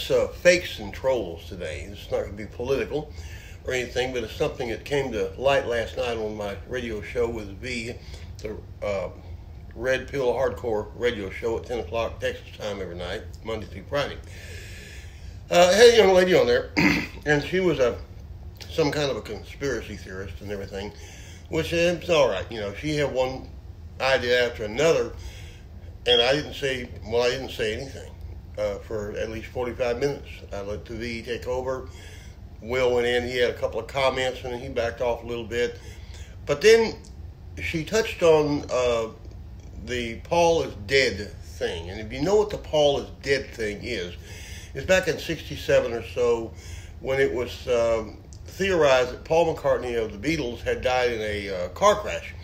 discuss fakes and trolls today. It's not going to be political or anything, but it's something that came to light last night on my radio show with V, the Red Pill Hardcore radio show at 10 o'clock Texas time every night, Monday through Friday. I had a young lady on there, and she was some kind of a conspiracy theorist and everything, which is all right. You know, she had one idea after another, and I didn't say anything for at least 45 minutes. I let the V take over. Will went in. He had a couple of comments, and then he backed off a little bit. But then she touched on the Paul is dead thing. And if you know what the Paul is dead thing is, it's back in 67 or so when it was theorized that Paul McCartney of the Beatles had died in a car crash.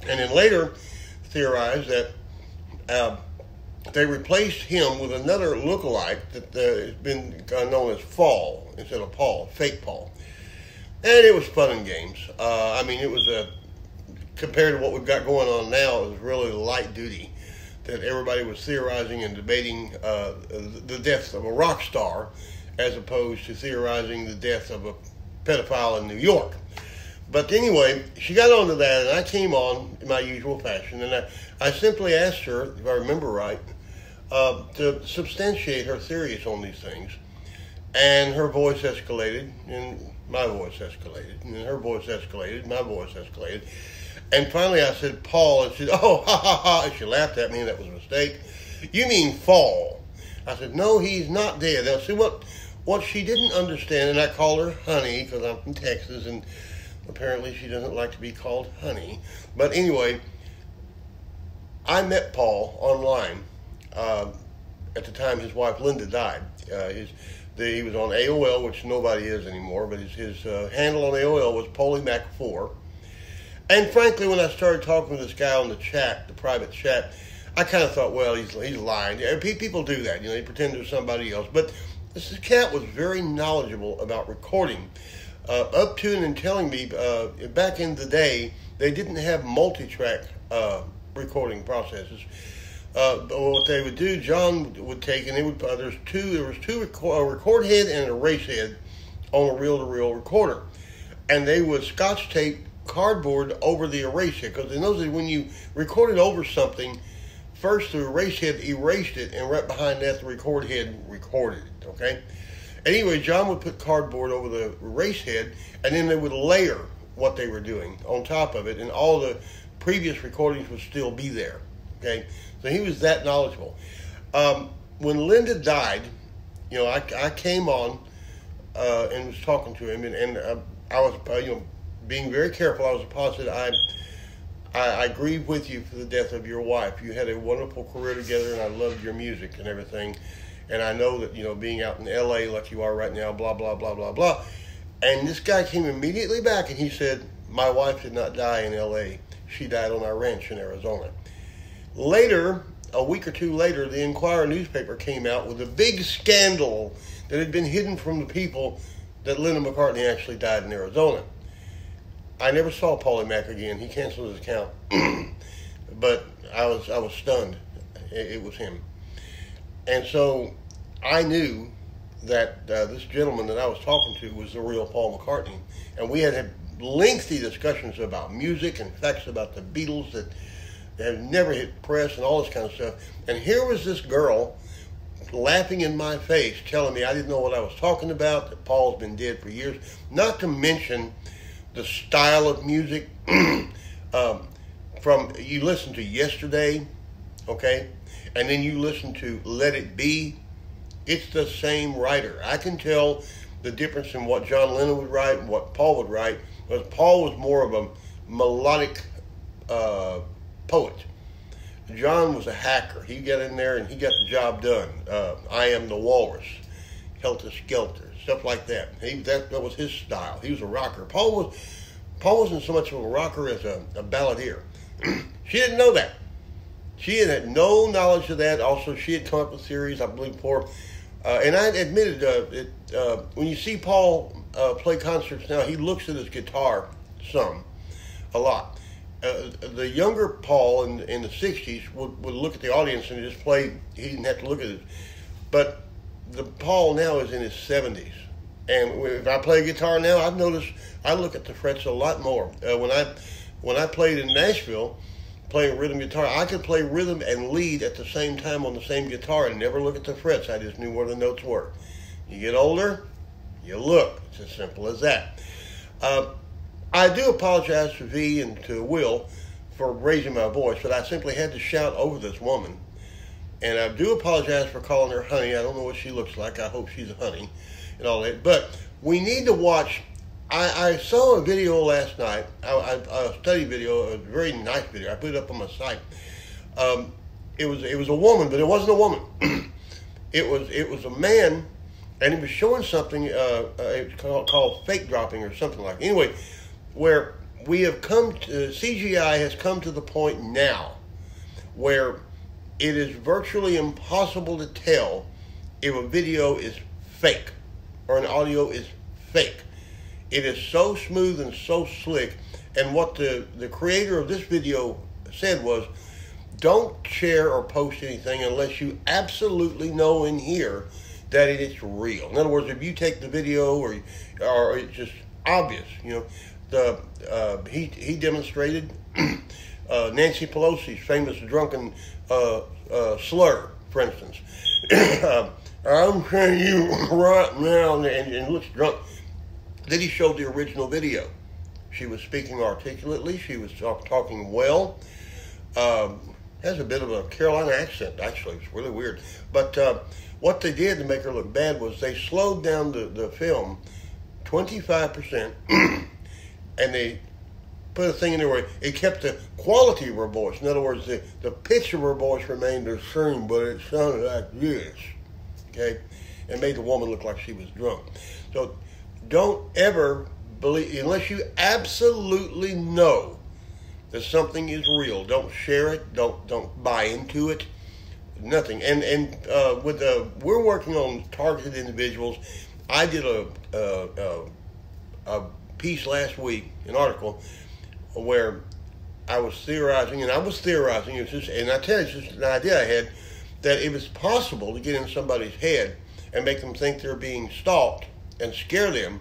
And then later theorized that they replaced him with another lookalike that has been known as Fall instead of Paul, fake Paul. And it was fun and games. I mean, it was compared to what we've got going on now, it was really light duty. That everybody was theorizing and debating the death of a rock star as opposed to theorizing the death of a pedophile in New York. But anyway, she got onto that, and I came on in my usual fashion, and I simply asked her, if I remember right, to substantiate her theories on these things. And her voice escalated, and my voice escalated, and her voice escalated, my voice escalated. And finally I said, Paul, and she said, oh, ha, ha, ha, and she laughed at me, and that was a mistake. You mean Fall? I said, no, he's not dead. Now, see, what she didn't understand, and I called her Honey, because I'm from Texas, and apparently she doesn't like to be called Honey. But anyway, I met Paul online at the time his wife Linda died. He was on AOL, which nobody is anymore, but his handle on AOL was PolyMac4. And frankly, when I started talking to this guy on the chat, the private chat, I kind of thought, well, he's lying. People do that, you know, they pretend they're somebody else. But this cat was very knowledgeable about recording. Up to and telling me, back in the day, they didn't have multi-track recording processes. What they would do, John would take, and they would there was two record head and an erase head on a reel-to-reel recorder, and they would scotch tape cardboard over the erase head, because in those days when you recorded over something, first the erase head erased it, and right behind that the record head recorded it. Okay. Anyway, John would put cardboard over the erase head, and then they would layer what they were doing on top of it, and all the previous recordings would still be there. Okay. So he was that knowledgeable. When Linda died, you know, I came on and was talking to him, and I was, being very careful. I was positive. I grieve with you for the death of your wife. You had a wonderful career together, and I loved your music and everything. And I know that, you know, being out in L.A. like you are right now, blah, blah, blah, blah, blah. And this guy came immediately back, and he said, my wife did not die in L.A. She died on our ranch in Arizona. Later, a week or two later, the Inquirer newspaper came out with a big scandal that had been hidden from the people that Lennon McCartney actually died in Arizona. I never saw Paulie Mac again. He canceled his account. But I was stunned. It was him. And so I knew that this gentleman that I was talking to was the real Paul McCartney. And we had lengthy discussions about music and facts about the Beatles that had never hit press and all this kind of stuff. And here was this girl laughing in my face, telling me I didn't know what I was talking about, that Paul's been dead for years. Not to mention the style of music. From you listen to Yesterday, okay, and then you listen to Let It Be, it's the same writer. I can tell the difference in what John Lennon would write and what Paul would write, because Paul was more of a melodic poet. John was a hacker. He got in there and he got the job done. I Am the Walrus, Helter Skelter, stuff like that. That was his style. He was a rocker. Paul wasn't so much of a rocker as a balladeer. She didn't know that. She had no knowledge of that. Also, she had come up with theories, I believe, before. And I admitted, when you see Paul play concerts now, he looks at his guitar a lot. The younger Paul in the 60s would look at the audience and just play. He didn't have to look at it. But the Paul now is in his 70s. And if I play guitar now, I've noticed I look at the frets a lot more. When I played in Nashville, playing rhythm guitar, I could play rhythm and lead at the same time on the same guitar and never look at the frets. I just knew where the notes were. You get older, you look. It's as simple as that. I do apologize to V and to Will for raising my voice, but I simply had to shout over this woman. And I do apologize for calling her honey. I don't know what she looks like. I hope she's a honey and all that. But we need to watch. I saw a video last night, a study video, a very nice video. I put it up on my site. It was a woman, but it wasn't a woman. it was a man, and he was showing something. It's called fake dropping or something like that. Anyway, where we have come to, CGI has come to the point now where it is virtually impossible to tell if a video is fake or an audio is fake. It is so smooth and so slick. And what the creator of this video said was, don't share or post anything unless you absolutely know in here that it is real. In other words, if you take the video or it's just obvious, he demonstrated Nancy Pelosi's famous drunken slur, for instance. I'm saying you right now, and looks drunk. Then he showed the original video. She was speaking articulately. She was talking well. Has a bit of a Carolina accent, actually. It's really weird. But what they did to make her look bad was they slowed down the film 25%, and they put a thing in there where it kept the quality of her voice. In other words, the pitch of her voice remained the same, but it sounded like this. Okay? And made the woman look like she was drunk. So don't ever believe, unless you absolutely know that something is real. Don't share it. Don't buy into it. Nothing. And we're working on targeted individuals. I did a piece last week, an article, where I was theorizing, and it's just, and I tell you, it's just an idea I had, that it was possible to get in somebody's head and make them think they're being stalked and scare them.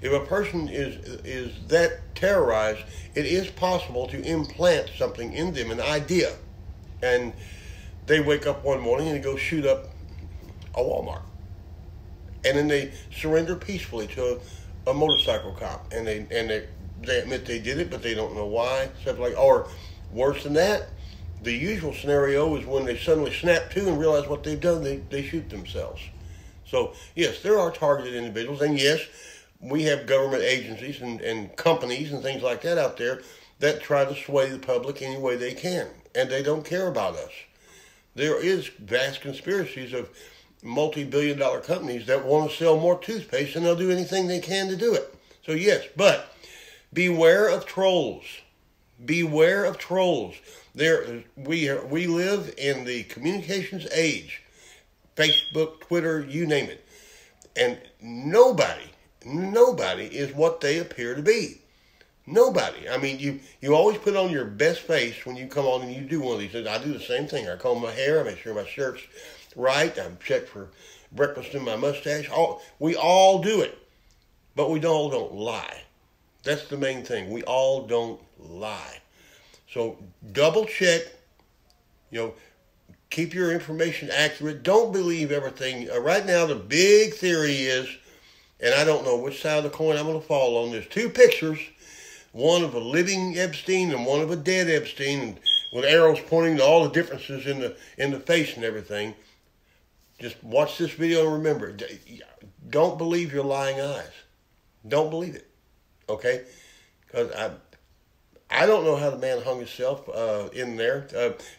If a person is that terrorized, it is possible to implant something in them, an idea. And they wake up one morning and they go shoot up a Walmart. And then they surrender peacefully to a motorcycle cop. And they admit they did it, but they don't know why. Stuff like, or worse than that, the usual scenario is when they suddenly snap to and realize what they've done, they shoot themselves. So, yes, there are targeted individuals, and yes, we have government agencies and companies and things like that out there that try to sway the public any way they can, and they don't care about us. There is vast conspiracies of multi-billion-dollar companies that want to sell more toothpaste, and they'll do anything they can to do it. So, yes, but beware of trolls. Beware of trolls. We live in the communications age. Facebook, Twitter, you name it. And nobody is what they appear to be. Nobody. I mean, you always put on your best face when you come on and you do one of these things. I do the same thing. I comb my hair. I make sure my shirt's right. I check for breakfast in my mustache. We all do it. But we all don't lie. That's the main thing. We all don't lie. So double check, keep your information accurate. Don't believe everything. Right now, the big theory is, and I don't know which side of the coin I'm going to fall on. There's two pictures, one of a living Epstein and one of a dead Epstein, and with arrows pointing to all the differences in the face and everything. Just watch this video and remember, don't believe your lying eyes. Don't believe it, okay? Because I don't know how the man hung himself in there.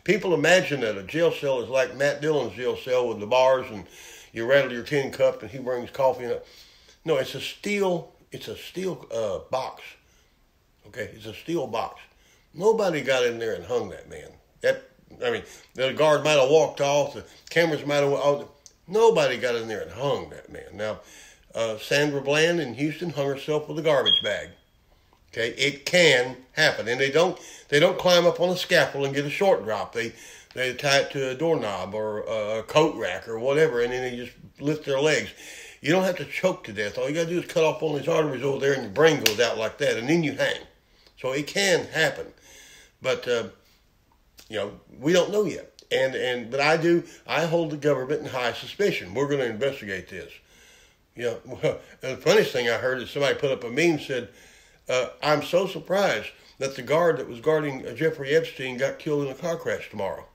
People imagine that a jail cell is like Matt Dillon's jail cell with the bars, and you rattle your tin cup and he brings coffee. No, it's a steel box. Okay, it's a steel box. Nobody got in there and hung that man. The guard might have walked off. The cameras might have. Nobody got in there and hung that man. Now, Sandra Bland in Houston hung herself with a garbage bag. Okay, it can happen, and they don't climb up on a scaffold and get a short drop. They They tie it to a doorknob or a coat rack or whatever, and then they just lift their legs. You don't have to choke to death. All you got to do is cut off one of these arteries over there, and your brain goes out like that, and then you hang. So it can happen, but we don't know yet. But I hold the government in high suspicion. We're going to investigate this. The funniest thing I heard is somebody put up a meme said, "I'm so surprised that the guard that was guarding Jeffrey Epstein got killed in a car crash tomorrow."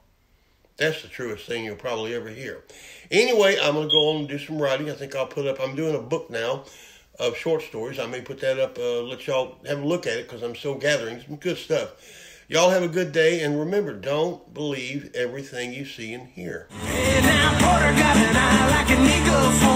That's the truest thing you'll probably ever hear. Anyway, I'm going to go on and do some writing. I think I'm doing a book now of short stories. I may put that up, let y'all have a look at it because I'm still gathering some good stuff. Y'all have a good day, and remember, don't believe everything you see and hear. Hey, now, Porter got an eye like an eagle.